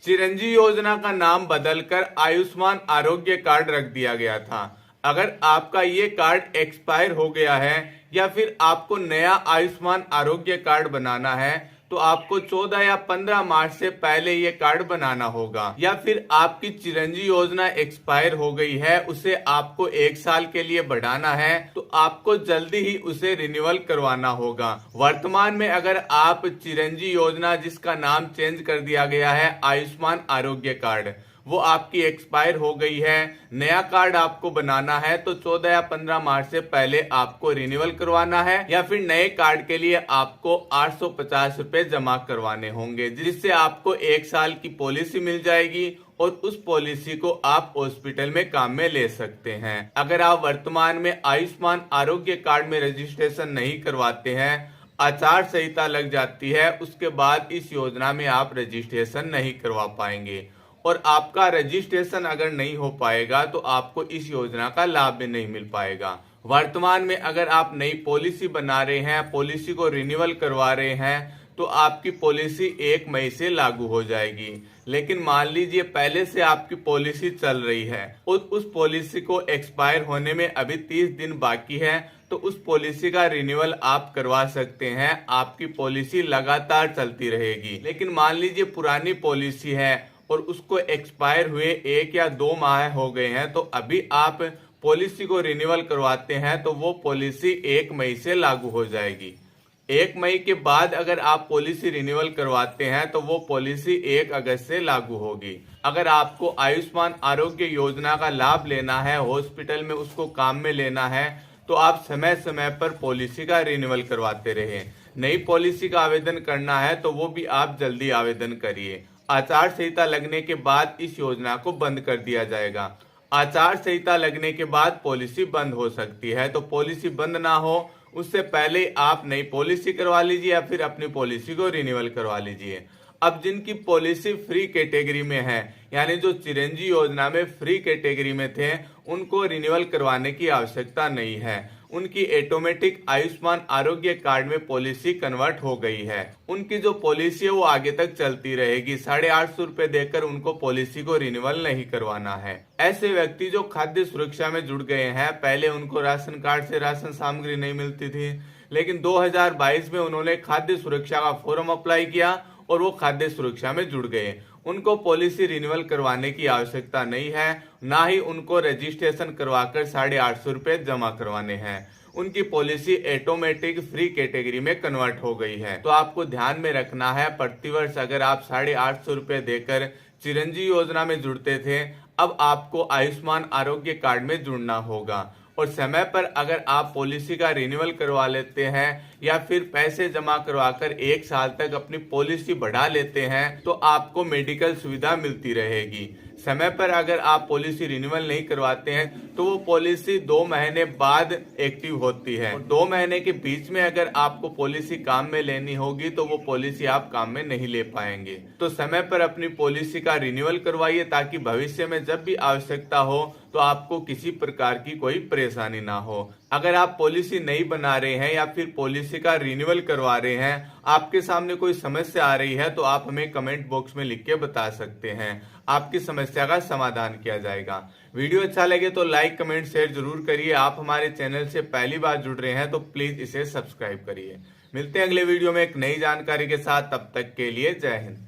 चिरंजीवी योजना का नाम बदलकर आयुष्मान आरोग्य कार्ड रख दिया गया था। अगर आपका ये कार्ड एक्सपायर हो गया है या फिर आपको नया आयुष्मान आरोग्य कार्ड बनाना है तो आपको 14 या 15 मार्च से पहले ये कार्ड बनाना होगा। या फिर आपकी चिरंजीवी योजना एक्सपायर हो गई है, उसे आपको 1 साल के लिए बढ़ाना है तो आपको जल्दी ही उसे रिन्यूअल करवाना होगा। वर्तमान में अगर आप चिरंजीवी योजना, जिसका नाम चेंज कर दिया गया है आयुष्मान आरोग्य कार्ड, वो आपकी एक्सपायर हो गई है, नया कार्ड आपको बनाना है तो 14 या 15 मार्च से पहले आपको रिन्यूअल करवाना है या फिर नए कार्ड के लिए आपको 850 रुपए जमा करवाने होंगे, जिससे आपको 1 साल की पॉलिसी मिल जाएगी और उस पॉलिसी को आप हॉस्पिटल में काम में ले सकते हैं। अगर आप वर्तमान में आयुष्मान आरोग्य कार्ड में रजिस्ट्रेशन नहीं करवाते हैं, आचार संहिता लग जाती है, उसके बाद इस योजना में आप रजिस्ट्रेशन नहीं करवा पाएंगे और आपका रजिस्ट्रेशन अगर नहीं हो पाएगा तो आपको इस योजना का लाभ भी नहीं मिल पाएगा। वर्तमान में अगर आप नई पॉलिसी बना रहे हैं, पॉलिसी को रिन्यूअल करवा रहे हैं तो आपकी पॉलिसी 1 मई से लागू हो जाएगी। लेकिन मान लीजिए पहले से आपकी पॉलिसी चल रही है और उस पॉलिसी को एक्सपायर होने में अभी 30 दिन बाकी है तो उस पॉलिसी का रिन्यूअल आप करवा सकते हैं, आपकी पॉलिसी लगातार चलती रहेगी। लेकिन मान लीजिए पुरानी पॉलिसी है और उसको एक्सपायर हुए 1 या 2 माह हो गए हैं तो अभी आप पॉलिसी को रिन्यूअल करवाते हैं तो वो पॉलिसी 1 मई से लागू हो जाएगी। 1 मई के बाद अगर आप पॉलिसी रिन्यूअल करवाते हैं तो वो पॉलिसी 1 अगस्त से लागू होगी। अगर आपको आयुष्मान आरोग्य योजना का लाभ लेना है, हॉस्पिटल में उसको काम में लेना है तो आप समय समय पर पॉलिसी का रिन्यूअल करवाते रहें। नई पॉलिसी का आवेदन करना है तो वो भी आप जल्दी आवेदन करिए। आचार संहिता लगने के बाद इस योजना को बंद कर दिया जाएगा। आचार संहिता लगने के बाद पॉलिसी बंद हो सकती है, तो पॉलिसी बंद ना हो उससे पहले आप नई पॉलिसी करवा लीजिए या फिर अपनी पॉलिसी को रिन्यूअल करवा लीजिए। अब जिनकी पॉलिसी फ्री कैटेगरी में है, यानी जो चिरंजीवी योजना में फ्री कैटेगरी में थे, उनको रिन्यूअल करवाने की आवश्यकता नहीं है। उनकी ऑटोमेटिक आयुष्मान आरोग्य कार्ड में पॉलिसी कन्वर्ट हो गई है। उनकी जो पॉलिसी है वो आगे तक चलती रहेगी। 850 रुपए देकर उनको पॉलिसी को रिन्यूअल नहीं करवाना है। ऐसे व्यक्ति जो खाद्य सुरक्षा में जुड़ गए हैं, पहले उनको राशन कार्ड से राशन सामग्री नहीं मिलती थी, लेकिन 2022 में उन्होंने खाद्य सुरक्षा का फॉर्म अप्लाई किया और वो खाद्य सुरक्षा में जुड़ गए। उनको पॉलिसी रिन्यूअल करवाने की आवश्यकता नहीं है, ना ही उनको रजिस्ट्रेशन करवाकर 850 रुपए जमा करवाने हैं। उनकी पॉलिसी ऑटोमेटिक फ्री कैटेगरी में कन्वर्ट हो गई है। तो आपको ध्यान में रखना है, प्रतिवर्ष अगर आप 850 रुपए देकर चिरंजीवी योजना में जुड़ते थे, अब आपको आयुष्मान आरोग्य कार्ड में जुड़ना होगा। और समय पर अगर आप पॉलिसी का रिन्यूअल करवा लेते हैं या फिर पैसे जमा करवाकर 1 साल तक अपनी पॉलिसी बढ़ा लेते हैं तो आपको मेडिकल सुविधा मिलती रहेगी। समय पर अगर आप पॉलिसी रिन्यूअल नहीं करवाते हैं तो वो पॉलिसी 2 महीने बाद एक्टिव होती है। 2 महीने के बीच में अगर आपको पॉलिसी काम में लेनी होगी तो वो पॉलिसी आप काम में नहीं ले पाएंगे। तो समय पर अपनी पॉलिसी का रिन्यूअल करवाइए ताकि भविष्य में जब भी आवश्यकता हो तो आपको किसी प्रकार की कोई परेशानी ना हो। अगर आप पॉलिसी नहीं बना रहे हैं या फिर पॉलिसी का रिन्यूअल करवा रहे हैं, आपके सामने कोई समस्या आ रही है तो आप हमें कमेंट बॉक्स में लिख के बता सकते हैं। आपकी समस्या का समाधान किया जाएगा। वीडियो अच्छा लगे तो लाइक, कमेंट, शेयर जरूर करिए। आप हमारे चैनल से पहली बार जुड़ रहे हैं तो प्लीज इसे सब्सक्राइब करिए। मिलते हैं अगले वीडियो में एक नई जानकारी के साथ, तब तक के लिए जय हिंद।